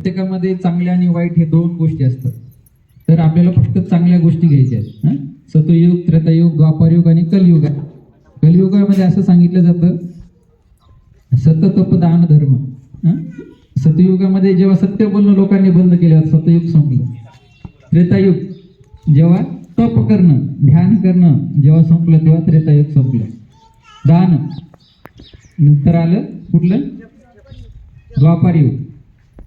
प्रत्येकामध्ये चांगल्या आणि वाईट हे दोन गोष्टी असतात. तर आपल्याला फक्त चांगल्या गोष्टी घ्यायच्या आहेत. सतयुग, त्रेतायुग, द्वापारयुग आणि कलियुग. कलियुगामध्ये असं सांगितलं जातं सत तप दान धर्म. सतयुगामध्ये जेव्हा सत्य बोलणं लोकांनी बंद केलं, सतयुग संपलं. त्रेतायुग जेव्हा तप करणं, ध्यान करणं जेव्हा संपलं, तेव्हा त्रेतायुग संपलं. दान नंतर आलं कुठलं? द्वापारयुग.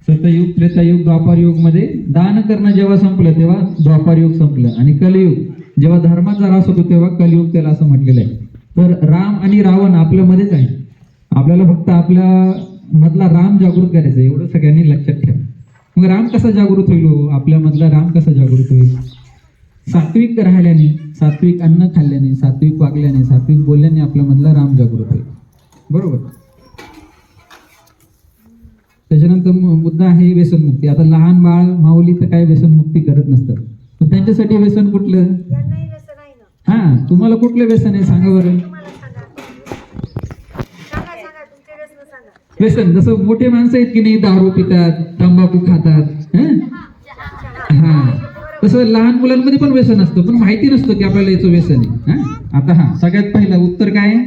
सतयुग, त्रेतायुग, द्वापारयुग मध्ये दान करणं जेव्हा संपलं, तेव्हा द्वापारयुग संपलं. आणि कलियुग जेव्हा धर्माचा ऱ्हास होतो, तेव्हा कलियुग त्याला असं म्हटलेलं आहे. तर राम आणि रावण आपल्यामध्येच आहे. आपल्याला फक्त आपल्या मधला राम जागृत करायचा, एवढं सगळ्यांनी लक्षात ठेवा. मग राम कसा जागृत होईल? आपल्या मधला राम कसा जागृत होईल? सात्विक राहिल्याने, सात्विक अन्न खाल्ल्याने, सात्विक वागल्याने, सात्विक बोलल्याने आपल्या मधला राम जागृत होईल. बरोबर. त्याच्यानंतर मुद्दा आहे व्यसनमुक्ती. आता लहान बाळ माऊली तर काय व्यसनमुक्ती करत नसतं, पण त्यांच्यासाठी व्यसन कुठलं? तुम्हाला कुठलं व्यसन आहे सांगा बरं. व्यसन जसं मोठे माणसं आहेत की नाही, दारू पितात, तंबाखू खातात, तसं लहान मुलांमध्ये पण व्यसन असतं, पण माहिती नसतं की आपल्याला याचं व्यसन आहे. आता सगळ्यात पहिलं उत्तर काय आहे?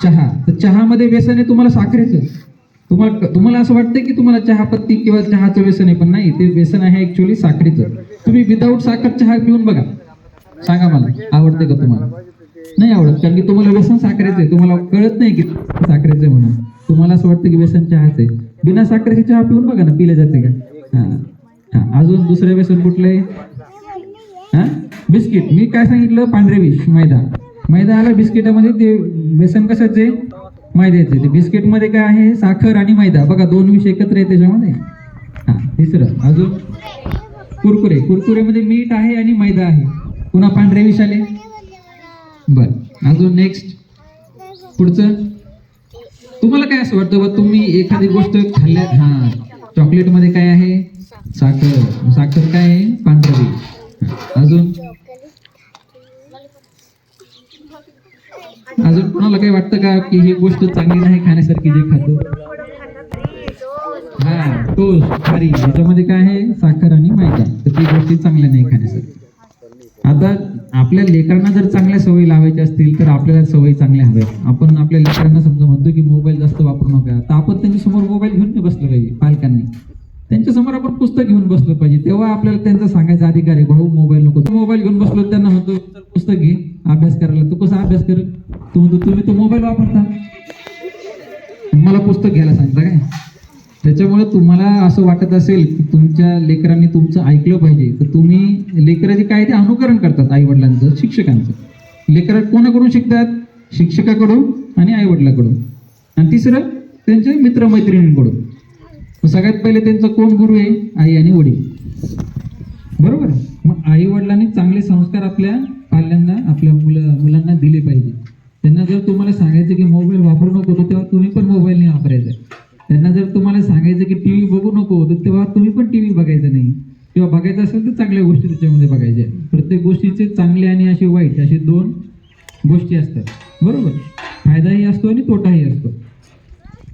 चहा. तर चहामध्ये व्यसन आहे तुम्हाला साखरेचं. तुम्हाला असं वाटतं की तुम्हाला चहापत्ती किंवा चहाचं व्यसन आहे, पण नाही, ते व्यसन आहे ऍक्च्युअली साखरेचं. तुम्ही विदाऊट साखर चहा पिऊन बघा, सांगा मला आवडते का तुम्हाला? नाही आवडत, कारण की तुम्हाला व्यसन साखरेचं आहे. तुम्हाला कळत नाही की साखरेचं आहे म्हणून. तुम्हाला असं वाटतं की व्यसन चहाचं आहे. बिना साखरेची चहा पिऊन बघा ना, पिले जाते का? अजून दुसरं व्यसन कुठलं आहे? बिस्किट. मी काय सांगितलं? पांढरे विष, मैदा. मैदा आला बिस्किटामध्ये, ते व्यसन कशाचे? मैद्याचे. ते बिस्किटमध्ये काय आहे? साखर आणि मैदा. बघा, दोन विष एकत्र आहे त्याच्यामध्ये. तिसरं अजून कुरकुरे. कुरकुरेमध्ये मीठ आहे आणि मैदा आहे. पुन्हा पांढरे विष आले. बर, अजून नेक्स्ट पुढचं. तुम्हाला काय असं वाटतं बा, तुम्ही एखादी गोष्ट खाल्ल्या, चॉकलेट मध्ये काय आहे? साखर. साखर काय आहे? पांढरे विष. अजून कोणाला काही वाटतं का की ही गोष्ट चांगली नाही खाण्यासारखी जे खातो? टोस्ट, खारी, याच्यामध्ये काय आहे? साखर आणि मैदा. तर ती गोष्टी चांगल्या नाही खाण्यासाठी. आता आपल्या लेकरांना जर चांगल्या सवयी लावायच्या असतील तर आपल्याला सवयी चांगल्या हव्या. आपण आपल्या लेकरांना समजा म्हणतो की मोबाईल जास्त वापरू नका, तर आपण त्यांच्यासमोर मोबाईल घेऊन नाही बसलं पाहिजे. पालकांनी त्यांच्यासमोर आपण पुस्तक घेऊन बसलं पाहिजे. तेव्हा आपल्याला त्यांचा सांगायचा अधिकार आहे, भाऊ मोबाईल नको. मोबाईल घेऊन बसलो, त्यांना म्हणतो पुस्तक घे अभ्यास करायला. तू कसा अभ्यास करेल? तुम्ही तो मोबाईल वापरता, मला पुस्तक घ्यायला सांगता काय? त्याच्यामुळे तुम्हाला असं वाटत असेल की तुमच्या लेकरांनी तुमचं ऐकलं पाहिजे, तर तुम्ही लेकराचे काय ते अनुकरण करतात आई वडिलांचं, शिक्षकांचं. लेकरं कोणाकडून शिकतात? शिक्षकाकडून आणि आई वडिलांकडून. आणि तिसरं त्यांच्या मित्रमैत्रिणींकडून. सगळ्यात पहिले त्यांचा कोण गुरु आहे? आई आणि वडील. बरोबर. मग आई वडिलांनी चांगले संस्कार आपल्या पाल्यांना, आपल्या मुलांना दिले पाहिजे. त्यांना जर तुम्हाला सांगायचं की मोबाईल वापरू नको, तर तेव्हा तुम्ही पण मोबाईल नाही वापरायचा. त्यांना जर तुम्हाला सांगायचं की टीव्ही बघू नको, तर तेव्हा तुम्ही पण टीव्ही बघायचं नाही. किंवा बघायचं असेल तर चांगल्या गोष्टी त्याच्यामध्ये बघायच्या. प्रत्येक गोष्टीचे चांगले आणि असे वाईट असे दोन गोष्टी असतात. बरोबर. फायदाही असतो आणि तोटाही असतो.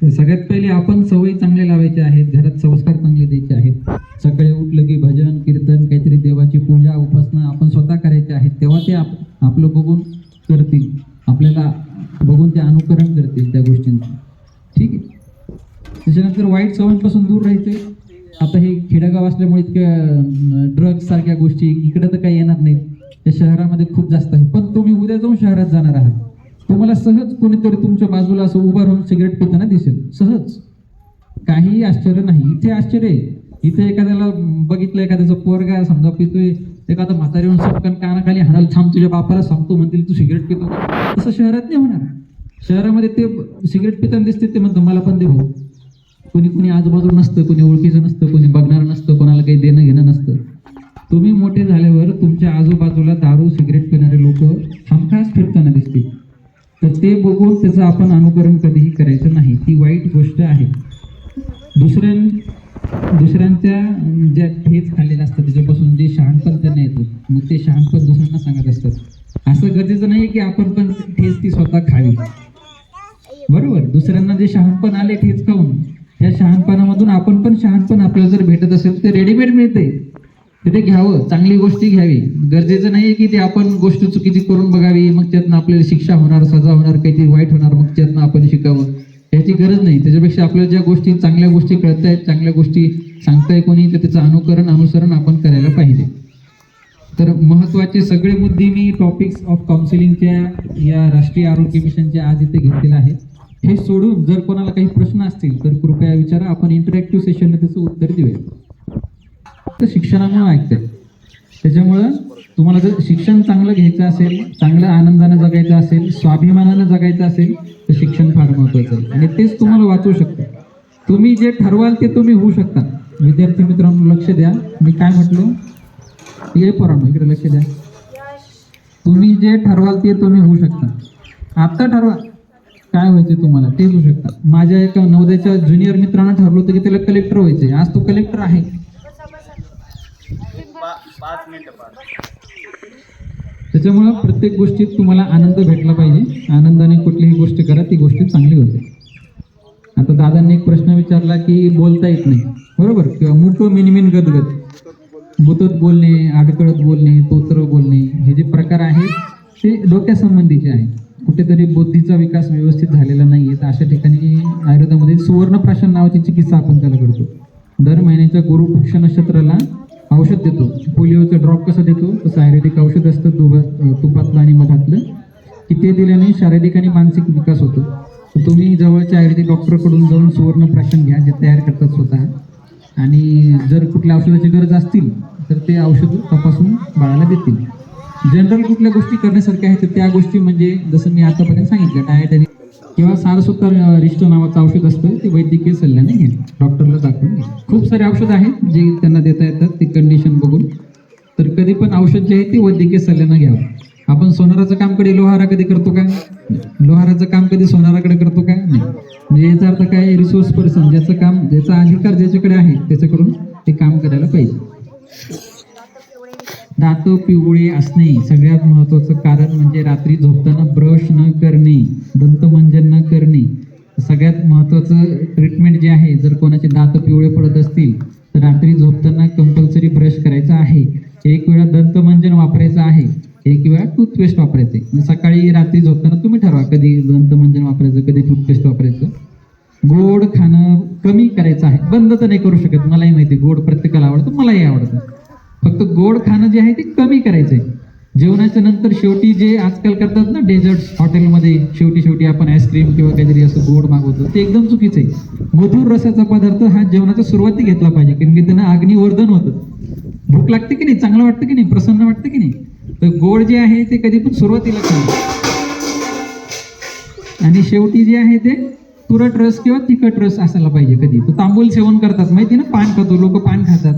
तर सगळ्यात पहिले आपण सवयी चांगल्या लावायच्या आहेत, घरात संस्कार चांगले द्यायचे आहेत. सकाळी उठलं की भजन कीर्तन, काहीतरी देवाची पूजा उपासना आपण स्वतः करायचे आहेत. तेव्हा ते आपलं बघून करतील, आपल्याला बघून ते अनुकरण करतील त्या गोष्टींचं. ठीक आहे. त्याच्यानंतर वाईट सवयींपासून दूर राहायचे. आता हे खेडेगाव असल्यामुळे इतक्या ड्रग्स सारख्या गोष्टी इकडे तर काही येणार नाहीत, त्या शहरामध्ये खूप जास्त आहे. पण तुम्ही उद्या जाऊन शहरात जाणार आहात, तुम्हाला सहज कोणीतरी तुमच्या बाजूला असं उभं राहून सिगरेट पिताना दिसेल, सहज. काहीही आश्चर्य नाही. इथे आश्चर्य आहे. इथे एखाद्याला बघितलं, एखाद्याचा पोरगा समजा पितोय, एखादा म्हातारी येऊन सपकन कानाखाली हाणाल, थांब तुझ्या बापाला सांगतो म्हणतील, तू सिगरेट पितो. तसं शहरात नाही होणार. शहरामध्ये ते सिगरेट पिताना दिसते, ते म्हणतं मला पण दे भाऊ. कोणी आजूबाजू नसतं, कोणी ओळखीचं नसतं, कोणी बघणार नसतं, कोणाला काही देणं घेणं नसतं. तुम्ही मोठे झाल्यावर तुमच्या आजूबाजूला दारू सिगरेट पिणारे लोक हमखास फिरताना दिसतील. तर ते बघून त्याचं आपण अनुकरण कधीही करायचं नाही. ती वाईट गोष्ट आहे. दुसऱ्यांच्या ज्या ठेच खाल्लेल्या असतात त्याच्यापासून जे शहाणपण त्यांना येतं, मग ते शहाणपण दुसऱ्यांना सांगत असतात. असं गरजेचं नाही की आपण पण ठेच ती स्वतः खावी. बरोबर. दुसऱ्यांना जे शहाणपण आले ठेच खाऊन, त्या शहाणपणामधून आपण पण शहाणपण आपल्याला जर भेटलं ते रेडीमेड मिळते, ते घ्यावं, चांगली गोष्टी घ्यावी. गरजेचं नाही की ते आपण गोष्ट चुकीची करून बघावी, मग त्यातनं आपल्याला शिक्षा होणार, सजा होणार, काहीतरी वाईट होणार, मग त्यातनं आपण शिकावं, याची गरज नाही. त्याच्यापेक्षा आपल्याला ज्या गोष्टी, चांगल्या गोष्टी कळत आहेत, चांगल्या गोष्टी सांगताय कोणी, तर त्याचं अनुसरण आपण करायला पाहिजे. तर महत्त्वाचे सगळे मुद्दे मी टॉपिक्स ऑफ काउन्सिलिंगच्या या राष्ट्रीय आरोग्य मिशनच्या आज इथे घेतलेले आहेत. हे सोडून जर कोणाला काही प्रश्न असतील तर कृपया विचारा, आपण इंटरॅक्टिव्ह सेशनला त्याचं उत्तर देऊया. तर शिक्षणामुळे ऐकतंय, त्याच्यामुळं तुम्हाला जर शिक्षण चांगलं घ्यायचं असेल, चांगलं आनंदानं जगायचं असेल, स्वाभिमानानं जगायचं असेल, तर शिक्षण फार महत्त्वाचं आहे आणि तेच तुम्हाला वाचवू शकतं. तुम्ही जे ठरवाल ते तुम्ही होऊ शकता. विद्यार्थी मित्रांनो लक्ष द्या, मी काय म्हटलो, हे पोरांनो इकडे लक्ष द्या. तुम्ही जे ठरवाल ते तुम्ही होऊ शकता. आता ठरवा काय व्हायचे तुम्हाला, ते होऊ शकता. माझ्या एका नवोदयाच्या ज्युनियर मित्रांना ठरलं होतं की त्याला कलेक्टर व्हायचे, आज तो कलेक्टर आहे. त्याच्यामुळं प्रत्येक गोष्टीत तुम्हाला आनंद भेटला पाहिजे. आनंदाने कुठलीही गोष्ट करा, ती गोष्ट चांगली होते. आता दादांनी एक प्रश्न विचारला की बोलता येत नाही, बरोबर, किंवा मुकं मिनमिन गदगद, बुतत बोलणे, अडकळत बोलणे, तोतर बोलणे, हे जे प्रकार आहेत ते डोक्यासंबंधीचे आहेत. कुठेतरी बुद्धीचा विकास व्यवस्थित झालेला नाही आहे. तर अशा ठिकाणी आयुर्वेदामध्ये सुवर्णप्राशन नावाची चिकित्सा आपण त्याला करतो. दर महिन्याच्या गुरुपक्ष नक्षत्राला औषध देतो. पोलिओचं ड्रॉप कसं देतो तसं आयुर्वेदिक औषध असतं तुपातलं आणि मधातलं, की ते दिल्याने शारीरिक आणि मानसिक विकास होतो. तर तुम्ही जवळच्या आयुर्वेदिक डॉक्टरकडून जाऊन सुवर्णप्राशन घ्या, जे तयार करतात स्वतः, आणि जर कुठल्या औषधाची गरज असतील तर ते औषध तपासून बाळाला देतील. जनरल कुठल्या गोष्टी करण्यासारख्या आहेत तर त्या गोष्टी म्हणजे जसं मी आतापर्यंत सांगितलं, डाएट आणि किंवा सारस्वत रिष्ट नावाचं औषध असतं, ते वैद्यकीय सल्ल्याने घ्या, डॉक्टरला दाखवून घ्या. खूप सारे औषध आहेत जे त्यांना देता येतात, ते कंडिशन बघून. तर कधी पण औषध जे आहे ते वैद्यकीय सल्ल्यानं घ्यावं. आपण सोनाराचं काम कधी लोहारा कधी करतो का? लोहाराचं काम कधी सोनाराकडे करतो का? नाही. म्हणजे याचा अर्थ काय, रिसोर्स पर्सन, ज्याचं काम, ज्याचा अधिकार ज्याच्याकडे आहे त्याच्याकडून ते काम करायला पाहिजे. दात पिवळे असणे सगळ्यात महत्त्वाचं कारण म्हणजे रात्री झोपताना ब्रश न करणे, दंतमंजन न करणे. सगळ्यात महत्त्वाचं ट्रीटमेंट जे आहे, जर कोणाचे दात पिवळे पडत असतील तर रात्री झोपताना कंपल्सरी ब्रश करायचा आहे, एक वेळा दंतमंजन वापरायचं आहे, एक वेळा टूथपेस्ट वापरायचं आहे. सकाळी रात्री झोपताना तुम्ही ठरवा कधी दंतमंजन वापरायचं, कधी टूथपेस्ट वापरायचं. गोड खाणं कमी करायचं आहे, बंद तर नाही करू शकत, मलाही माहिती गोड प्रत्येकाला आवडतं, मलाही आवडतं. फक्त गोड खाणं जे आहे ते कमी करायचं आहे. जेवणाच्या नंतर शेवटी जे आजकाल करतात ना डेझर्ट्स हॉटेलमध्ये, शेवटी आपण आईस्क्रीम किंवा काहीतरी असं गोड मागवतो, ते एकदम चुकीचं आहे. मधुर रसाचा पदार्थ हा जेवणाच्या सुरुवाती घेतला पाहिजे, कारण की त्यांना अग्निवर्धन होतं. भूक लागते की नाही, चांगलं वाटतं की नाही, प्रसन्न वाटतं की नाही. तर गोड जे आहे ते कधी पण सुरुवातीला खावं, आणि शेवटी जे आहे ते तुरट रस किंवा तिखट रस असायला पाहिजे. कधी तो तांबूल सेवन करतात माहिती ना, पान खातो, लोक पान खातात,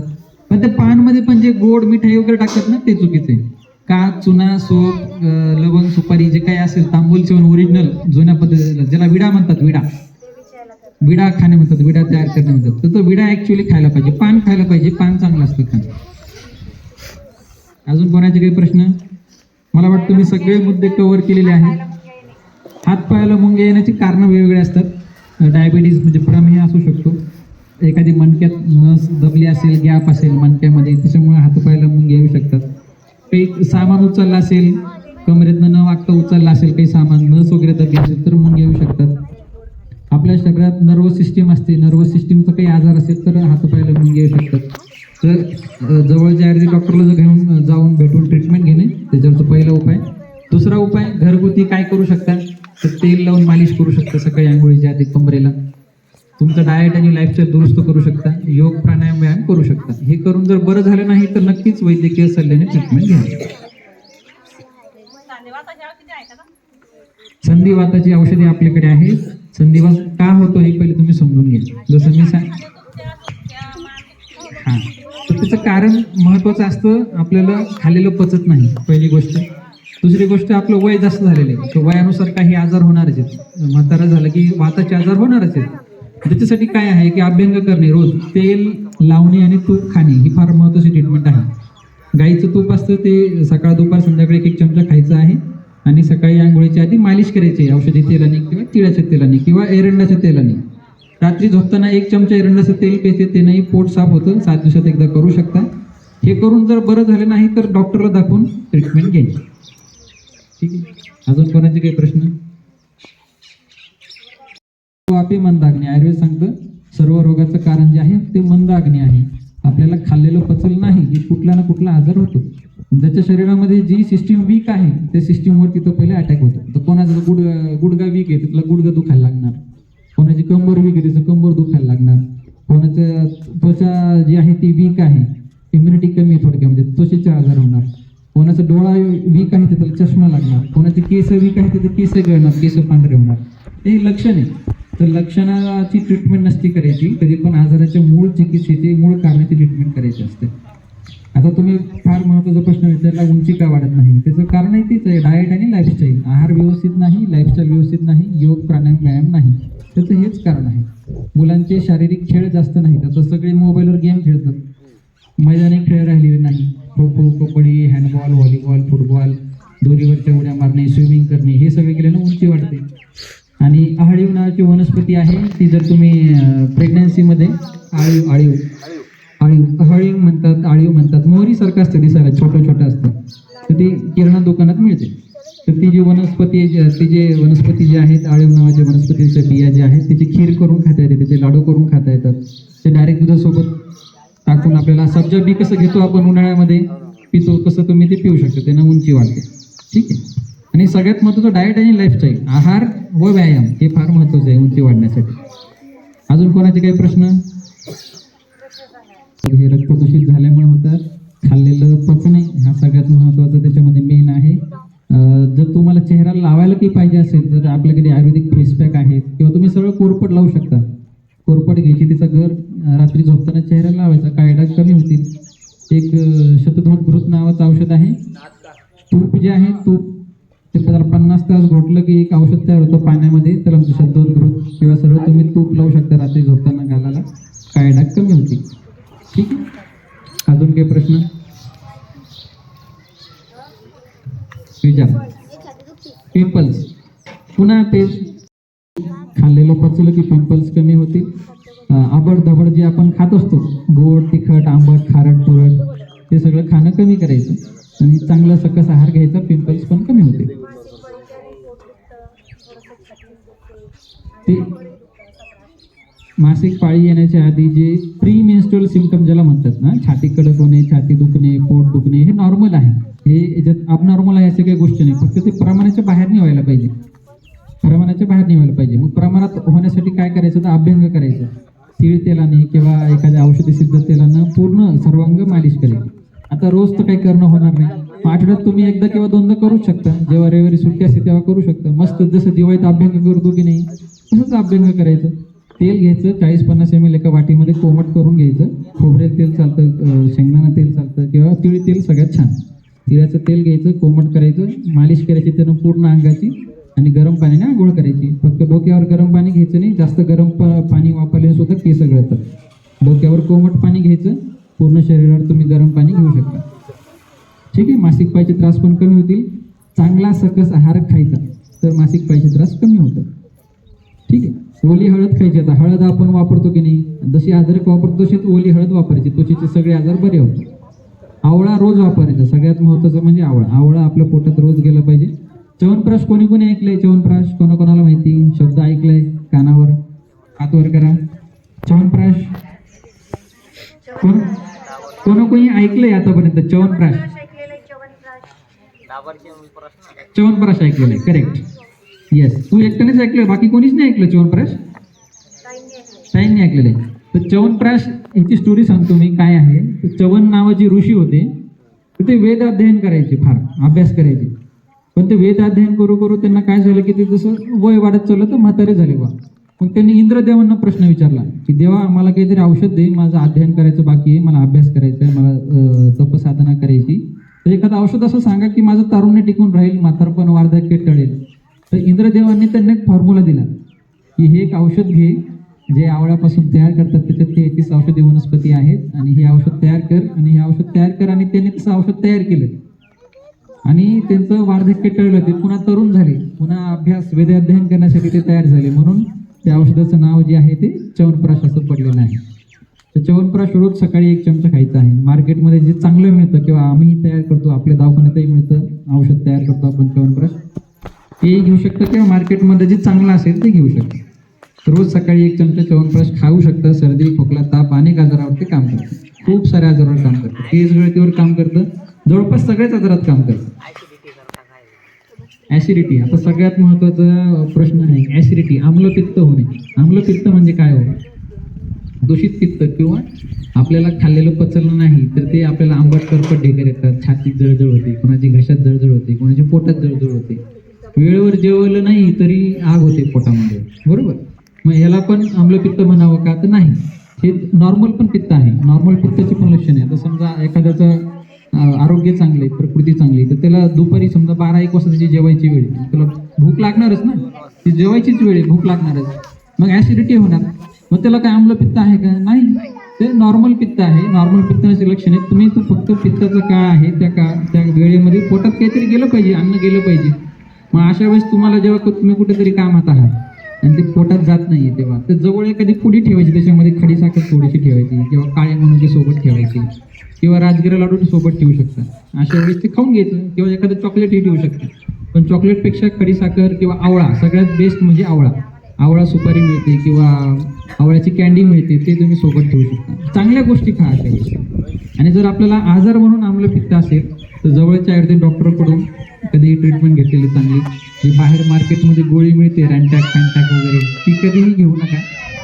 पण त्या पानमध्ये पण जे गोड मिठाई वगैरे टाकतात ना, ते चुकीचं आहे. का चुना, सोप, लवंग, सुपारी जे काही असेल, तांबूल सेवन ओरिजिनल जुन्या पद्धतीला, ज्याला विडा म्हणतात, विडा खाणे म्हणतात, विडा तयार करणे म्हणतात, तर तो विडा ऍक्च्युअली खायला पाहिजे. पान खायला पाहिजे, पान चांगलं असतं खाणं. अजून कोणाचे काही प्रश्न? मला वाटतं मी सगळे मुद्दे कव्हर केलेले आहेत. हातपायाला मुंग्या येण्याची कारणं वेगवेगळे असतात. डायबिटीज म्हणजे प्रमेह असू शकतो, एखादी मणक्यात नस दबली असेल, गॅप असेल मणक्यामध्ये, त्याच्यामुळे हातपायाला मुंग्या येऊ शकतात. काही सामान उचललं असेल, कमरेतनं न वागता उचललं असेल काही सामान, नस वगैरे दबली असेल तर मुंग्या येऊ शकतात. आपल्या शरीरात नर्वस सिस्टीम असते, नर्वस सिस्टीमचा काही आजार असेल तर हातपायाला मुंग्या येऊ शकतात. तर जवळच्या आयुर्वेदिक डॉक्टरला घेऊन जाऊन भेटून ट्रीटमेंट घेणे, त्याच्यावरचा पहिला उपाय. दुसरा उपाय घरगुती काय करू शकता, तर तेल लावून मालिश करू शकता सकाळी आंघोळीच्या आधी कमरेला. तुमचं डाएट आणि लाईफस्टाईल दुरुस्त करू शकता, योग प्राणायाम व्यायाम करू शकता. हे करून जर बरं झालं नाही तर नक्कीच वैद्यकीय सल्ल्याने ट्रीटमेंट घ्या. संधिवाताची औषधे आपल्याकडे आहेत. संधिवात का होतो हे पहिले तुम्ही समजून घ्या. जसं मी तर त्याचं कारण महत्वाचं असतं, आपल्याला खाल्लेलं पचत नाही पहिली गोष्ट. दुसरी गोष्ट आपलं वय जास्त झालेलं आहे, तर वयानुसार काही आजार होणारच आहेत. म्हातारा झालं की वाताचे आजार होणारच आहेत. त्याच्यासाठी काय आहे की अभ्यंग करणे, रोज तेल लावणे आणि तूप खाणे ही फार महत्त्वाची ट्रीटमेंट आहे. गाईचं तूप असतं ते सकाळ दुपार संध्याकाळी 1 चमचा खायचं आहे, आणि सकाळी आंघोळीच्या आधी मालिश करायची औषधी तेलाने किंवा तिळाच्या तेलाने किंवा एरंडाच्या तेलाने. रात्री झोपताना 1 चमचा एरंडाचं तेल प्यायचे, त्यानेही पोट साफ होतं. 7 दिवसात एकदा करू शकता. हे करून जर बरं झालं नाही तर डॉक्टरला दाखवून ट्रीटमेंट घ्यायची. ठीक आहे. अजून कोणाचे काही प्रश्न? वापी मंदाग्नी. आयुर्वेद सांगतं सर्व रोगाचं कारण जे आहे ते मंदाग्नी आहे. आपल्याला खाल्लेलं पचल नाही की कुठला ना कुठला आजार होतो. ज्याच्या शरीरामध्ये जी सिस्टीम वीक आहे त्या सिस्टीमवर तिथं पहिले अटॅक होतो. तर कोणाचा गुडगा वीक आहे तिथला गुडगा दुखायला लागणार, कोणाची कंबर वीक आहे तिचं कंबर दुखायला लागणार, कोणाचं त्वचा जी आहे ती वीक आहे, इम्युनिटी कमी आहे थोडक्यामध्ये त्वचेचे आजार होणार, कोणाचा डोळा वीक आहे तर त्याला चष्मा लागणार, कोणाचे केस वीक आहे तर केस गळणार, केस पांढरे होणार. हे लक्षण आहे. तर लक्षणाची ट्रीटमेंट नसती करायची, कधी पण आजाराच्या मूळ चिकित्सेची मूळ कारणाची ट्रीटमेंट करायची असते. आता तुम्ही फार महत्त्वाचा प्रश्न विचारला, उंची का वाढत नाही? त्याचं कारणही तेच आहे, डाएट आणि लाईफस्टाईल. आहार व्यवस्थित नाही, लाईफस्टाईल व्यवस्थित नाही, योग प्राणायाम व्यायाम नाही, त्याचं हेच कारण आहे. मुलांचे शारीरिक खेळ जास्त नाहीत. आता सगळे मोबाईलवर गेम खेळतात, मैदानी खेळ राहिलेले नाही. Kho kho, kabaddi, handball, volleyball, football, दोरीवरच्या उड्या मारणे, स्विमिंग करणे, हे सगळे केल्यानं उंची वाढते. आणि आळीव नावाची वनस्पती आहे, ती जर तुम्ही प्रेग्नन्सीमध्ये आळीव म्हणतात, मोहरीसारखं असतं दिसायला, छोटं असतं. तर ती किराणा दुकानात मिळते. तर ती जी वनस्पती जी आहेत, आळीव नावाच्या वनस्पतीच्या बिया ज्या आहेत त्याची खीर करून खाता येते, त्याचे लाडू करून खाता येतात. ते डायरेक्ट दुधासोबत टाकून आपल्याला सब्जा बी कसं घेतो आपण उन्हाळ्यामध्ये पितो, कसं तुम्ही ते पिऊ शकता, त्यानं उंची वाढते. ठीक आहे. आणि सगळ्यात महत्त्वाचं डाएट आणि लाईफस्टाईल, आहार व व्यायाम हे फार महत्त्वाचं आहे उंची वाढण्यासाठी. अजून कोणाचे काही प्रश्न? हे रक्त दूषित झाल्यामुळे होतात. खाल्लेलं पचणे हा सगळ्यात महत्त्वाचा त्याच्यामध्ये मेन आहे. जर तुम्हाला चेहऱ्याला लावायला काही पाहिजे असेल तर आपल्याकडे आयुर्वेदिक फेस पॅक आहेत, किंवा तुम्ही सरळ कोरपड लावू शकता. कोरपड घ्यायची, तिचा घर रात्री झोपताना चेहऱ्याला लावायचा, काळे डाग कमी होतील. एक शतध्रुत घृत नावाचं औषध आहे. तूप जे आहे तूप ते 50 तास घोटलं की एक औषध तयार होतं पाण्यामध्ये, तर आमचं शतध्रुत घृत किंवा सरळ तुम्ही तूप लावू शकता रात्री झोपताना गालाला, काळे डाग कमी होतील. ठीक आहे. अजून काही प्रश्न विचार? पिंपल्स, पुन्हा ते खाल्लेलं पचलं की पिंपल्स कमी होतील. आबड धबड जे आपण खात असतो, गोड, तिखट, आंबट, खारट, तुरट, ते सगळं खाणं कमी करायचं आणि चांगला सकस आहार घ्यायचा, पिंपल्स पण कमी होतील. ते मासिक पाळी येण्याच्या आधी जे प्री मेन्स्ट्रुअल सिम्पटम ज्याला म्हणतात ना, छाती कडक होणे, छाती दुखणे, पोट दुखणे, हे नॉर्मल आहे. हे याच्यात अबनॉर्मल आहे असे काही गोष्टी नाही. फक्त ते प्रमाणाच्या बाहेर नाही व्हायला पाहिजे, मग प्रमाणात होण्यासाठी काय करायचं तर अभ्यंग करायचं. तीळ तेलाने किंवा एखाद्या औषधी सिद्ध तेलानं पूर्ण सर्वांग मालिश करायची. आता रोज तर काही करणं होणार नाही, आठवड्यात तुम्ही एकदा किंवा दोनदा करूच शकता. जेव्हा रविवारी सुट्टी असते तेव्हा करू शकता. मस्त जसं दिवाळीत अभ्यंग करतो की नाही तसंच अभ्यंग करायचं. तेल घ्यायचं 40-50 ml एका वाटीमध्ये कोमट करून घ्यायचं. खोबरेल तेल चालतं, शेंगदाणा तेल चालतं, किंवा तिळ तेल सगळ्यात छान. तिळाचं तेल घ्यायचं, कोमट करायचं, मालिश करायची त्यानं पूर्ण अंगाची, आणि गरम पाण्याने आंघोळ करायची. फक्त डोक्यावर गरम पाणी घ्यायचं नाही, जास्त गरम पाणी वापरल्याने सुद्धा केस गळतात. डोक्यावर कोमट पाणी घ्यायचं, पूर्ण शरीरावर तुम्ही गरम पाणी घेऊ शकता. ठीक आहे. मासिक पाळीचे त्रास पण कमी होतील. चांगला सकस आहार खायचा तर मासिक पाळीचे त्रास कमी होतात. ठीक आहे. ओली हळद खायची. आता हळद आपण वापरतो की नाही, जशी अद्रक वापरतो तशीच ओली हळद वापरायची, त्वचेचे सगळे आजार बरे होतात. आवळा रोज वापरायचा, सगळ्यात महत्त्वाचं म्हणजे आवळा आपल्या पोटात रोज गेला पाहिजे. च्यवनप्राश कोणी ऐकलंय? च्यवनप्राश कोणाकोणाला माहिती? शब्द ऐकलाय कानावर? हात वर करा. च्यवनप्राश कोणी ऐकलंय आतापर्यंत? च्यवनप्राश ऐकलेलं आहे. करेक्ट. येस, तू एकट्यानेच ऐकलं, बाकी कोणीच नाही ऐकलं च्यवनप्राश? ताईंनी ऐकलेलं आहे. तर च्यवनप्राश याची स्टोरी सांगतो मी काय आहे. च्यवन नावाचे ऋषी होते, तर ते वेद अध्ययन करायचे, फार अभ्यास करायचे. पण ते वेद अध्ययन करू त्यांना काय झालं की ते जसं वय वाढत चाललं तर म्हातारे झाले बा. मग त्यांनी इंद्रदेवांना प्रश्न विचारला की देवा, मला काहीतरी औषध दे, माझं अध्ययन करायचं बाकी आहे, मला अभ्यास करायचा आहे, मला तपसाधना करायची, तर एखादं औषध असं सांगा की माझं तारुण्य टिकून राहील, म्हातारपण वार्धक्य टळेल. तर इंद्रदेवांनी त्यांना एक फॉर्म्युला दिला की हे एक औषध घे, जे आवळ्यापासून तयार करतात, त्याच्यात 33 औषधी वनस्पती आहेत, आणि हे औषध तयार कर, आणि हे औषध तयार कर. आणि त्यांनी तसं औषध तयार केलं आणि त्यांचं वार्धक्य टळलं, ते पुन्हा तरुण झाले, पुन्हा अभ्यास वेद अध्ययन करण्यासाठी ते तयार झाले. म्हणून त्या औषधाचं नाव जे आहे ते च्यवनप्राश असं पडलेलं आहे. तर च्यवनप्राश रोज सकाळी 1 चमचा खायचा आहे. मार्केटमध्ये जे चांगलं मिळतं किंवा आम्ही तयार करतो, आपल्या दवाखान्यातही मिळतं, औषध तयार करतो आपण च्यवनप्राश, हे घेऊ शकतं किंवा मार्केटमध्ये जे चांगलं असेल ते घेऊ शकतं. रोज सकाळी 1 चमचा च्यवनप्राश खाऊ शकतं. सर्दी, खोकला, ताप अनेक आजारावरती काम करतं. खूप साऱ्या आजारावर काम करतं. केस गळतीवर काम करतं. जवळपास सगळ्याच आजारात काम करतं. ऍसिडिटी, आता सगळ्यात महत्वाचा प्रश्न आहे ऍसिडिटी, आम्लपित्त होणे. आम्लपित्त म्हणजे काय हो? दूषित पित्त किंवा आपल्याला खाल्लेलं पचलं नाही तर ते आपल्याला आंबट करपट ढेकर येतात, छातीत जळजळ होते, कोणाची घशात जळजळ होते, कोणाची पोटात जळजळ होते. वेळेवर जेवलं नाही तरी आग होते पोटामध्ये, बरोबर? मग ह्याला पण आम्लपित्त म्हणावं का? तर नाही, हे नॉर्मल पण पित्त आहे. नॉर्मल पित्ताची पण लक्षणे आहे. आता समजा एखाद्याचं आरोग्य चांगले, प्रकृती चांगली, तर त्याला दुपारी समजा 12-1 वाजता त्याची जेवायची वेळ, त्याला भूक लागणारच ना, ती जेवायचीच वेळ आहे, भूक लागणारच. मग ऍसिडिटी होणार. मग त्याला काय आम्लपित्त आहे का? नाही, ते नॉर्मल पित्त आहे. नॉर्मल पित्ताचे लक्षण आहे. तुम्ही तो फक्त पित्ताचं काळ आहे, त्या वेळेमध्ये पोटात काहीतरी गेलं पाहिजे, अन्न गेलं पाहिजे. मग अशा वेळेस तुम्हाला जेव्हा तुम्ही कुठेतरी कामात आहात आणि ते पोटात जात नाहीये, तेव्हा तर जवळ एखादी पुडी ठेवायची, त्याच्यामध्ये खडी साखर थोडीशी ठेवायची किंवा काळे म्हणून सोबत ठेवायची किंवा राजगिरा लाडू सोबत ठेवू शकता. अशा वेळेस ते खाऊन घ्यायचं किंवा एखादं चॉकलेटही ठेवू शकता. पण चॉकलेटपेक्षा खडी साखर किंवा आवळा, सगळ्यात बेस्ट म्हणजे आवळा. आवळा सुपारी मिळते किंवा आवळ्याची कॅन्डी मिळते, ते तुम्ही सोबत ठेवू शकता. चांगल्या गोष्टी खा अशा वेळेस. आणि जर आपल्याला आजार म्हणून आम्लपित्त असेल तर जवळच्या आयुर्वेदिक डॉक्टरकडून कधीही ट्रीटमेंट घेतलेली चांगली. जी बाहेर मार्केटमध्ये गोळी मिळते रॅन्टॅक फॅन्टॅक वगैरे, ती कधीही घेऊ नका.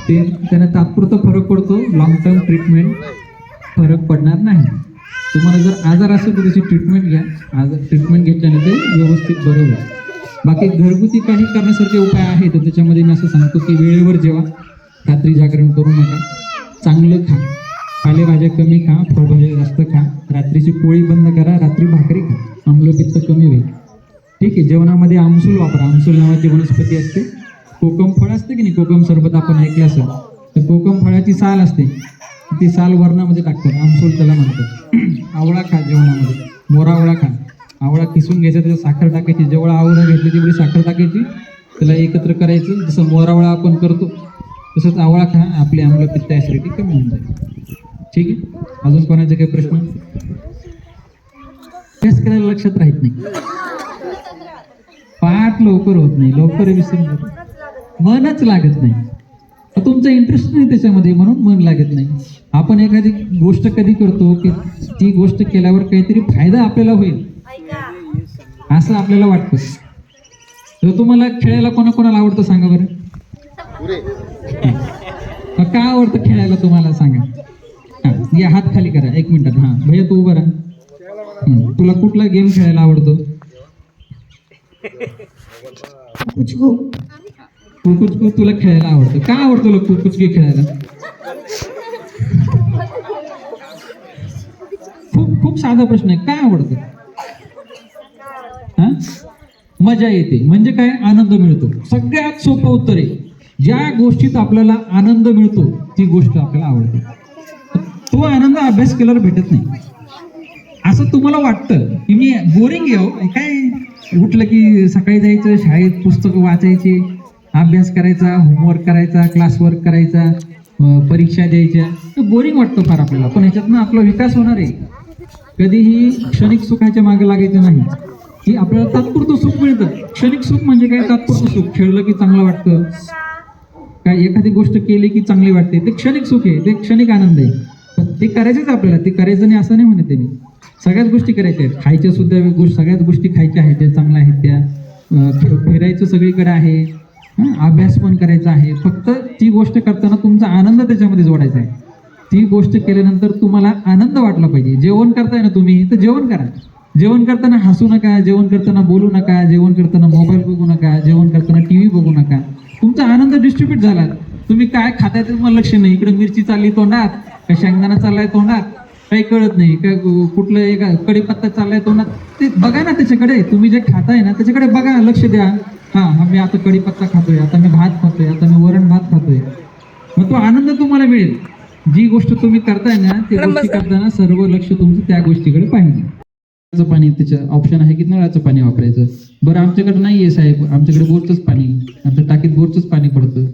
ते त्यांना तात्पुरता फरक पडतो, लॉंग टर्म ट्रीटमेंट फरक पडणार नाही. तुम्हाला जर आजार असेल तर त्याची ट्रीटमेंट घ्या. ट्रीटमेंट घेतल्याने ते व्यवस्थित बरं होईल. बाकी घरगुती काही करण्यासारखे उपाय आहे तर त्याच्यामध्ये मी असं सांगतो की वेळेवर जेवा, रात्री जागरण करू नका, चांगलं खा, पालेभाज्या कमी खा, फळभाज्या जास्त खा, रात्रीची पोळी बंद करा, रात्री भाकरी खा, आम्लपित्त कमी होईल. ठीक आहे. जेवणामध्ये आमसूल वापरा. आमसूल नावाची वनस्पती असते. कोकम फळ असते की नाही, कोकम सरबत आपण ऐकलं असेल, तर कोकम फळाची साल असते, ती साल वरणामध्ये टाकतात, आमसूल त्याला म्हणतात. आवळा खा जेवणामध्ये, मोरावळा खा. आवळा किसून घ्यायचा, त्याच्यात साखर टाकायची, जेवढा आवळा घेतली तेवढी साखर टाकायची, त्याला एकत्र करायचं. जसं मोरावळा आपण करतो तसंच आवळा खा, आपली आम्लपित्त ऍसिडिटी कमी होऊन जाईल. ठीक आहे. अजून कोणाचे काही प्रश्न? अभ्यास करायला लक्षात राहत नाही, पाठ लवकर होत नाही, लवकर विसरून जातो, मनच लागत नाही. तुमचा इंटरेस्ट नाही त्याच्यामध्ये म्हणून मन लागत नाही. आपण एखादी गोष्ट कधी करतो की ती गोष्ट केल्यावर काहीतरी फायदा आपल्याला होईल असं आपल्याला वाटतं. तर तुम्हाला खेळायला कोणाकोणाला आवडतं सांगा बरं? का आवडतं खेळायला तुम्हाला सांगा? हा, या हात खाली करा 1 मिनिटात. हा भैया तू उभं राहा. तुला कुठला गेम खेळायला आवडतो? कुकुचकू तुला खेळायला आवडतं. का आवडतं तुला कुकुचकी खेळायला? खूप साधा प्रश्न आहे. काय आवडतं? हा, मजा येते. म्हणजे काय? आनंद मिळतो. सगळ्यात सोपं उत्तर आहे, ज्या गोष्टीत आपल्याला आनंद मिळतो ती गोष्ट आपल्याला आवडते. तो आनंद अभ्यास केल्यावर भेटत नाही. असं तुम्हाला वाटतं की मी बोरिंग आहे, काय उठलं की सकाळी जायचं, शाळेत पुस्तकं वाचायची, अभ्यास करायचा, होमवर्क करायचा, क्लासवर्क करायचा, परीक्षा द्यायच्या, तर बोरिंग वाटतं फार आपल्याला. पण ह्याच्यातनं आपला विकास होणार आहे. कधीही क्षणिक सुखाच्या मागे लागायचं नाही. की आपल्याला तात्पुरतं सुख मिळतं. क्षणिक सुख म्हणजे काय? तात्पुरतं सुख. खेळलं की चांगलं वाटतं, काय एखादी गोष्ट केली की चांगली वाटते, ते क्षणिक सुख आहे, ते क्षणिक आनंद आहे. ते करायचंच आपल्याला, ते करायचं नाही असं नाही म्हणते मी. सगळ्याच गोष्टी करायच्या आहेत, खायच्या सुद्धा सगळ्याच गोष्टी खायच्या आहेत, त्या चांगल्या आहेत, त्या फिरायचं सगळीकडे आहे, अभ्यास पण करायचा आहे. फक्त ती गोष्ट करताना तुमचा आनंद त्याच्यामध्ये जोडायचा आहे. ती गोष्ट केल्यानंतर तुम्हाला आनंद वाटला पाहिजे. जेवण करताय ना तुम्ही, तर जेवण करा. जेवण करताना हसू नका, जेवण करताना बोलू नका, जेवण करताना मोबाईल बघू नका, जेवण करताना टीव्ही बघू नका. तुमचा आनंद डिस्ट्रीब्यूट झाला. तुम्ही काय खाताय ते तुम्हाला लक्ष नाही. इकडे मिरची चालली तोंडात, का शेंगदाणा चाललाय तोंडात, काही कळत नाही. काय कुठलं एक कढीपत्ता चाललाय तोंडात, ते बघा ना त्याच्याकडे. तुम्ही जे खाताय ना त्याच्याकडे बघा, लक्ष द्या. हा, मी आता कढीपत्ता खातोय, आता मी भात खातोय, आता मी वरण भात खातोय. मग तो आनंद तुम्हाला मिळेल. जी गोष्ट तुम्ही करताय ना ती गोष्टी करताना सर्व लक्ष तुमचं त्या गोष्टीकडे पाहिजे. पाणी त्याचं ऑप्शन आहे की नळाचं पाणी वापरायचं. बरं आमच्याकडे नाहीये साहेब, आमच्याकडे बोरचंच पाणी, आमच्या टाकीत बोरचंच पाणी पडतं.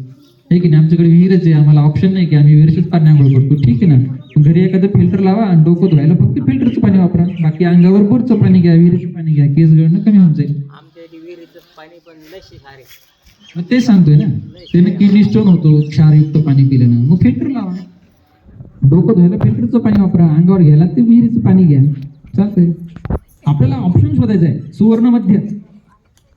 आहे की नाही. आमच्याकडे विहीरच आहे, आम्हाला ऑप्शन नाही की आम्ही विहिरीचंच पाणी आंघोळ करतो, ठीक आहे ना. घरी एखादं फिल्टर लावा आणि डोकं धुवायला फक्त फिल्टरचं पाणी वापरा, बाकी अंगावर बोरचं पाणी घ्या, विहिरीचं पाणी घ्या, केस गळणं कमी होऊन जाईल. आमच्या इथे विहिरीचं पाणी पण लशी सारे. मग ते सांगतोय ना, त्याने किडनी स्टोन होतो क्षारयुक्त पाणी पिल्यानं. मग फिल्टर लावा, डोकं धुवायला फिल्टरचं पाणी वापरा, अंगावर घ्यायला ते विहिरीचं पाणी घ्या, चालतंय. आपल्याला ऑप्शन शोधायचं आहे सुवर्ण मध्य.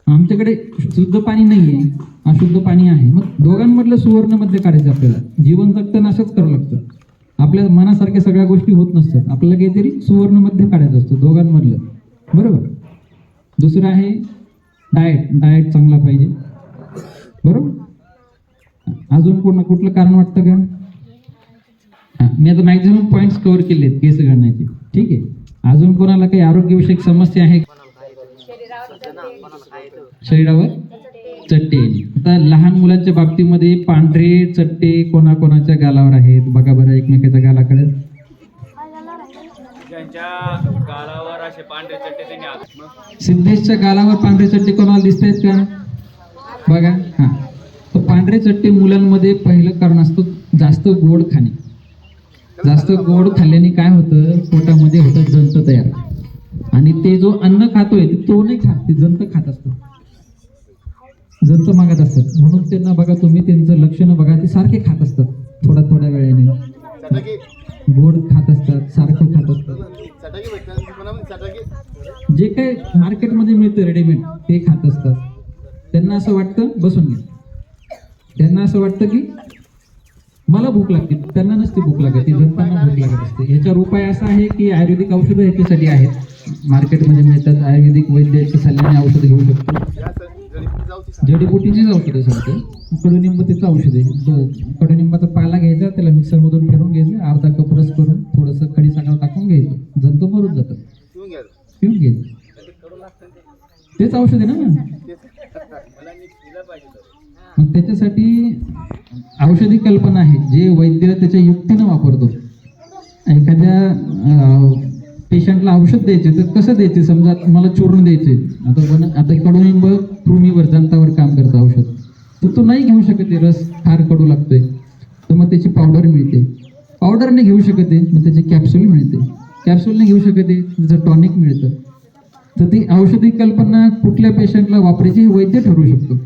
आमच्याकडे शुद्ध पाणी नाहीये, अशुद्ध पाणी आहे, मग दोघांमधलं सुवर्ण मध्य काढायचं आपल्याला. जीवन जगताना असंच करावं लागतं. आपल्या मनासारख्या सगळ्या गोष्टी होत नसतात, आपल्याला काहीतरी सुवर्ण मध्य काढायचं असतं दोघांमधलं, बरोबर. दुसरं आहे डाएट चांगला पाहिजे, बरोबर. अजून कुठलं कारण वाटतं का? मी आता मॅक्झिमम पॉईंट्स कव्हर केले आहेत केस गळण्याचे, ठीक आहे. अजून कोणाला काही आरोग्यविषयक समस्या आहे? शरीरावर चट्टे येणे. आता लहान मुलांच्या बाबतीमध्ये पांढरे चट्टे कोणाकोणाच्या गालावर आहेत बघा बरं, एकमेकाच्या गालाकडे. ज्यांच्या गालावर असे पांढरे चट्टे त्यांनी मग सिद्धेशच्या गालावर पांढरे चट्टे कोणाला दिसत आहेत का? बघा, हा. तर पांढरे चट्टे मुलांमध्ये पहिलं कारण असतं जास्त गोड खाणे. जास्त गोड खाल्ल्याने काय होतं, पोटामध्ये होतं जंत तयार, आणि ते जो अन्न खातोय तो नाही खात, ते जंत खात असतो, जंत मागत असतात. म्हणून त्यांना बघा तुम्ही, त्यांचं लक्षणं बघा, ते सारखे खात असतात, थोड्या वेळेने गोड खात असतात, सारखं खात असतात. जे काही मार्केटमध्ये मिळतं रेडीमेड ते खात असतात. त्यांना असं वाटतं, बसून घ्या, त्यांना असं वाटतं की मला भूक लागते, त्यांना नसते भूक लागत, ती जनतांना भूक लागत असते. ह्याच्यावर उपाय असा आहे की आयुर्वेदिक औषधं ह्याच्यासाठी आहेत, मार्केटमध्ये मिळतात. आयुर्वेदिक वैद्याच्या सल्ल्याने औषधं घेऊ शकतो. जडीबुटीचीच औषधं सांगते. कडुनिंबाचं औषध आहे. कडुनिंबाचा पाला घ्यायचा, त्याला मिक्सरमधून फिरून घ्यायचं, अर्धा कप रस करून थोडंसं खडीसाखर टाकून घ्यायचं, जंतू मरून जातं, पिऊन घ्यायचं. तेच औषध आहे ना. मग त्याच्यासाठी औषधी कल्पना आहे जे वैद्य त्याच्या युक्तीनं वापरतो. एखाद्या पेशंटला औषध द्यायचे तर कसं द्यायचे, समजा मला चूर्ण द्यायचे, आता कडुनिंब कृमीवर जंतावर काम करतं औषध, तर तो नाही घेऊ शकत, रस फार कडू लागतोय, तर मग त्याची पावडर मिळते. पावडर नाही घेऊ शकत आहे, मग त्याची कॅप्सूल मिळते. कॅप्सूल नाही घेऊ शकत आहे, त्याचं टॉनिक मिळतं. तर ती औषधी कल्पना कुठल्या पेशंटला वापरायची हे वैद्य ठरवू शकतो.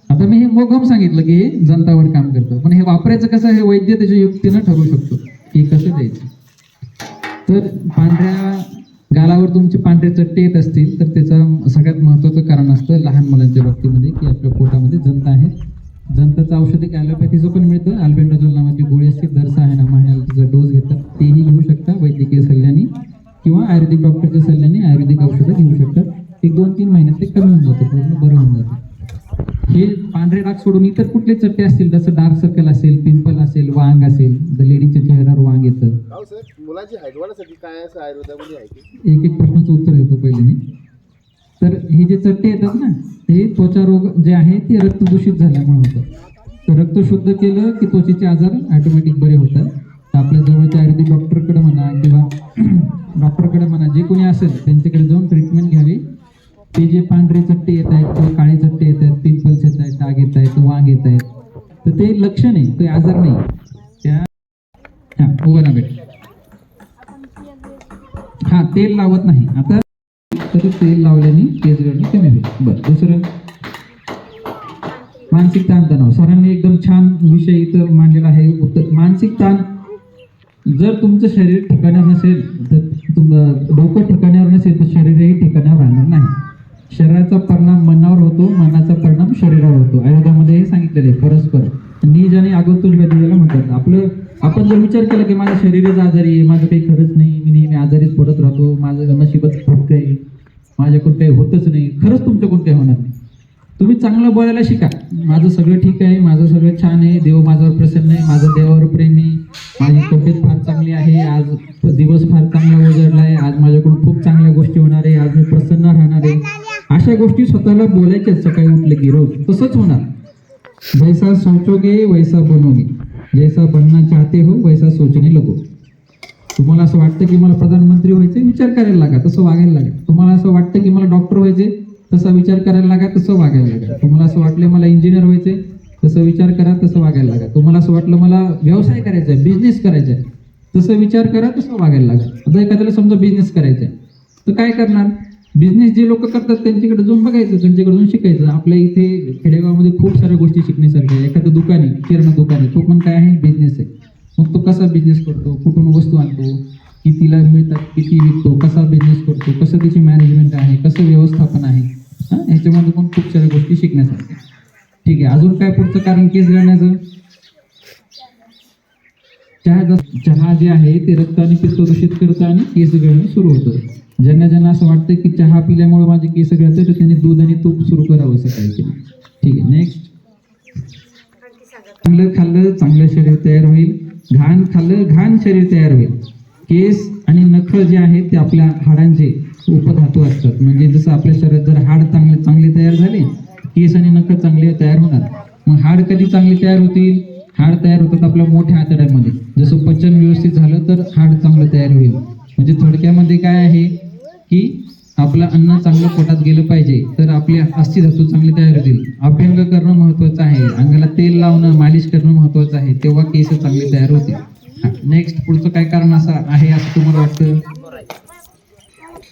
आता मी हे मोघम सांगितलं की हे जंतावर काम करतं, पण हे वापरायचं कसं हे वैद्य त्याच्या युक्तीनं ठरवू शकतो की कसं द्यायचं. तर पांढऱ्या गालावर तुमचे पांढरे चट्टे येत असतील तर त्याचं सगळ्यात महत्त्वाचं कारण असतं लहान मुलांच्या बाबतीमध्ये की आपल्या पोटामध्ये जंत आहे. जंताचं औषधिक ॲलोपॅथीचं पण मिळतं. अल्बेंडाझोल नावाची गोळी असते, दर 6 महिन्याला तिचा डोस घेतात, तेही घेऊ शकता वैद्यकीय सल्ल्याने किंवा आयुर्वेदिक डॉक्टरच्या सल्ल्याने आयुर्वेदिक औषधं घेऊ शकतात. 1-2-3 महिन्यात ते कमी होऊन जातं, पूर्ण बरं होऊन जातं. हे पांढरे डाग सोडून इतर कुठले चट्टे असतील, जसं डार्क सर्कल असेल, पिंपल असेल, वांग असेल, तर लेडीजच्या चेहऱ्यावर वांग येतं. मुलाची हाईट वाढण्यासाठी काय असं आयुर्वेदामध्ये आहे की? एक प्रश्नाचं उत्तर देतो पहिले मी. तर हे जे चट्टे येतात ना, ते त्वचा रोग जे आहे ते रक्त दूषित झाल्यामुळे होतं. तर रक्त शुद्ध केलं की त्वचेचे आजार ऑटोमॅटिक बरे होतात. तर आपल्या जवळच्या आयुर्वेदिक डॉक्टरकडे म्हणा किंवा डॉक्टरकडे म्हणा, जे कोणी असेल त्यांच्याकडे जाऊन ट्रीटमेंट घ्यावी. ते जे पांढरे चट्टे येत आहेत किंवा काळे चट्टे येत आहेत, पिंपल्स येत आहेत, डाग येत आहेत, वांग येत आहेत, तर ते लक्षण आहे, ते आजार नाही. त्या उभं ना भेट. तेल लावत नाही आता, तर तेल लावल्याने केस गळणे कमी होईल. बरं, दुसरं मानसिक ताणतणाव. सरांनी एकदम छान विषय इथं मांडलेला आहे. मानसिक ताण, जर तुमचं शरीर ठिकाणावर नसेल तर डोकं ठिकाणावर नसेल तर शरीरही ठिकाणावर राहणार नाही. शरीराचा परिणाम मनावर होतो, मनाचा परिणाम शरीरावर होतो. आयुर्वेदामध्ये हे सांगितलेलं आहे, परस्पर निज आणि आगंतुक व्याधी ज्याला म्हणतात. आपण जर विचार केला की माझं शरीरच आजारी आहे, माझं काही खरंच नाही, मी नेहमी आजारीच पडत राहतो, माझं नशीबच फटकं आहे, माझ्याकडून काही होतच नाही, खरंच तुमच्याकडून काही होणार नाही. तुम्ही चांगलं बोलायला शिका, माझं सगळं ठीक आहे, माझं सगळं छान आहे, देव माझ्यावर प्रसन्न आहे, माझं देवावर प्रेम आहे, माझी तब्येत फार चांगली आहे, आज दिवस फार चांगला उजळला आहे, आज माझ्याकडून खूप चांगल्या गोष्टी होणार आहे, आज मी प्रसन्न राहणार आहे. अशा गोष्टी स्वतःला बोलायच्याच सकाळी उठले की रोज. तसंच होणार. जैसा सोचोगे वैसा बनोगे, जैसा बनना चाहते हो वैसा सोचने लगो. तुम्हाला असं वाटतं की मला प्रधानमंत्री व्हायचे, विचार करायला लागा, तसं वागायला लागा. तुम्हाला असं वाटतं की मला डॉक्टर व्हायचे, तसा विचार करायला लागा, तसं वागायला लागा. तुम्हाला असं वाटलं मला इंजिनियर व्हायचे, तसं विचार करा, तसं वागायला लागा. तुम्हाला असं वाटलं मला व्यवसाय करायचा आहे, बिझनेस करायचा आहे, तसं विचार करा, तसं वागायला लागा. आता एखाद्याला समजा बिझनेस करायचा आहे तर काय करणार? बिझनेस जे लोक करतात त्यांच्याकडे जाऊन बघायचं, त्यांच्याकडून शिकायचं. आपल्या इथे खेडेगावामध्ये खूप साऱ्या गोष्टी शिकण्यासारख्या आहे. एखादं दुकानी, किराणा दुकानी, तो पण काय आहे? बिझनेस आहे. मग तो कसा बिझनेस करतो, कुठून वस्तू आणतो, कितीला मिळतात, किती विकतो, कसा बिझनेस करतो, कसं त्याची मॅनेजमेंट आहे, कसं व्यवस्थापन आहे, ह्याच्यामध्ये पण खूप साऱ्या गोष्टी शिकण्यासारख्या. ठीक आहे, अजून काय पुढचं कारण केस गळण्याचं? चहा जे आहे ते रक्त आणि पित्त दूषित करतं आणि केस गळणं सुरू होतं. ज्यांना असं वाटतं की चहा पिल्यामुळे माझे केस गळते, तर त्यांनी दूध आणि तूप सुरू करावं सकाळी. ठीक आहे, नेक्स्ट. चांगलं खाल्लं चांगलं शरीर तयार होईल, घाण खाल्लं घाण शरीर तयार होईल. केस आणि नख जे आहेत ते आपल्या हाडांचे उपधातू असतात. म्हणजे जसं आपल्या शरीरात जर हाड चांगले तयार झाले, केस आणि नख चांगले तयार होणार. मग हाड कधी चांगले तयार होतील? हाड तयार होतात आपल्या मोठ्या आतड्यामध्ये. जसं पचन व्यवस्थित झालं तर हाड चांगलं तयार होईल. म्हणजे थोडक्यामध्ये काय आहे की आपलं अन्न चांगलं पोटात गेलं पाहिजे तर आपले अस्थिधातू चांगले तयार होतील. अभ्यंग करणं महत्वाचं आहे, अंगाला तेल लावणं, मालिश करणं महत्वाचं आहे, तेव्हा केस चांगले तयार होतील. नेक्स्ट, पुढचं काय कारण असं आहे असं तुम्हाला वाटतं?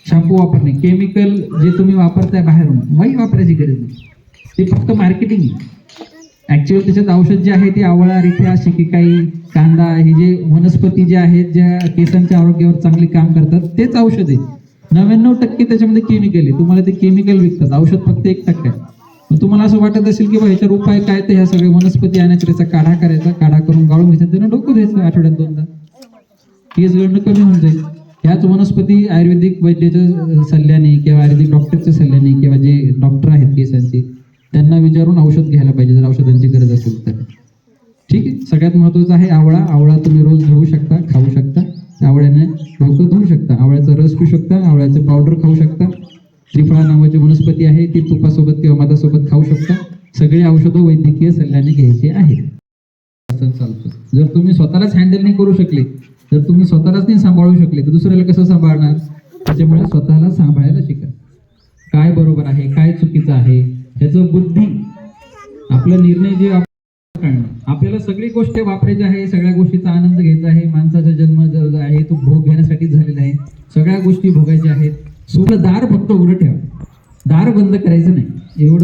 शॅम्पू वापरणे. केमिकल जे तुम्ही वापरताय बाहेरून, वही वापरायची गरज नाही, ते फक्त मार्केटिंग. ऍक्च्युअली त्याच्यात औषध जे आहे ते आवळा, रिठा, शिकेकाई, कांदा, हे जे वनस्पती जे आहेत ज्या केसांच्या आरोग्यावर चांगले काम करतात तेच औषध आहे. 99% त्याच्यामध्ये केमिकल आहे. तुम्हाला ते केमिकल विकतात, औषध फक्त 1% आहे. मग तुम्हाला असं वाटत असेल की ह्याच्यावर उपाय काय, तर ह्या सगळे वनस्पती आणायचे, त्याचा काढा करायचा, काढा करून गाळून घ्यायचा, त्यांना डोकं द्यायचं आठवड्यात 2दा, केस गळणं कमी होऊन जाईल. ह्याच वनस्पती आयुर्वेदिक वैद्याच्या सल्ल्याने किंवा आयुर्वेदिक डॉक्टरच्या सल्ल्याने किंवा जे डॉक्टर आहेत केसांचे त्यांना विचारून औषध घ्यायला पाहिजे जर औषधांची गरज असेल तर. ठीक आहे, सगळ्यात महत्वाचं आहे आवळा. आवळा तुम्ही रोज घेऊ शकता, खाऊ शकता. आवळ्याने डोकं धुवू शकता, आवळ्याचा रस पिऊ शकता, आवळ्याचं पावडर खाऊ शकता. त्रिफळा नावाची वनस्पती आहे ती तुपासोबत किंवा मधासोबत खाऊ शकता. सगळे औषधं वैद्यकीय सल्ल्याने घ्यायचे आहेत. चालतं. जर तुम्ही स्वतःलाच हँडल नाही करू शकले, जर तुम्ही स्वतःलाच नाही सांभाळू शकले तर दुसऱ्याला कसं सांभाळणार? त्याच्यामुळे स्वतःला सांभाळायला शिका. काय बरोबर आहे, काय चुकीचं आहे, त्याचं बुद्धी, आपला निर्णय जे आपल्याला सगळी गोष्टी वापरायची आहे, सगळ्या गोष्टीचा आनंद घ्यायचा आहे. माणसाचा जन्म जो आहे तो भोग घेण्यासाठी झालेला आहे. सगळ्या गोष्टी भोगायच्या आहेत. दार फक्त उघडं ठेवा, दार बंद करायचं नाही. एवढं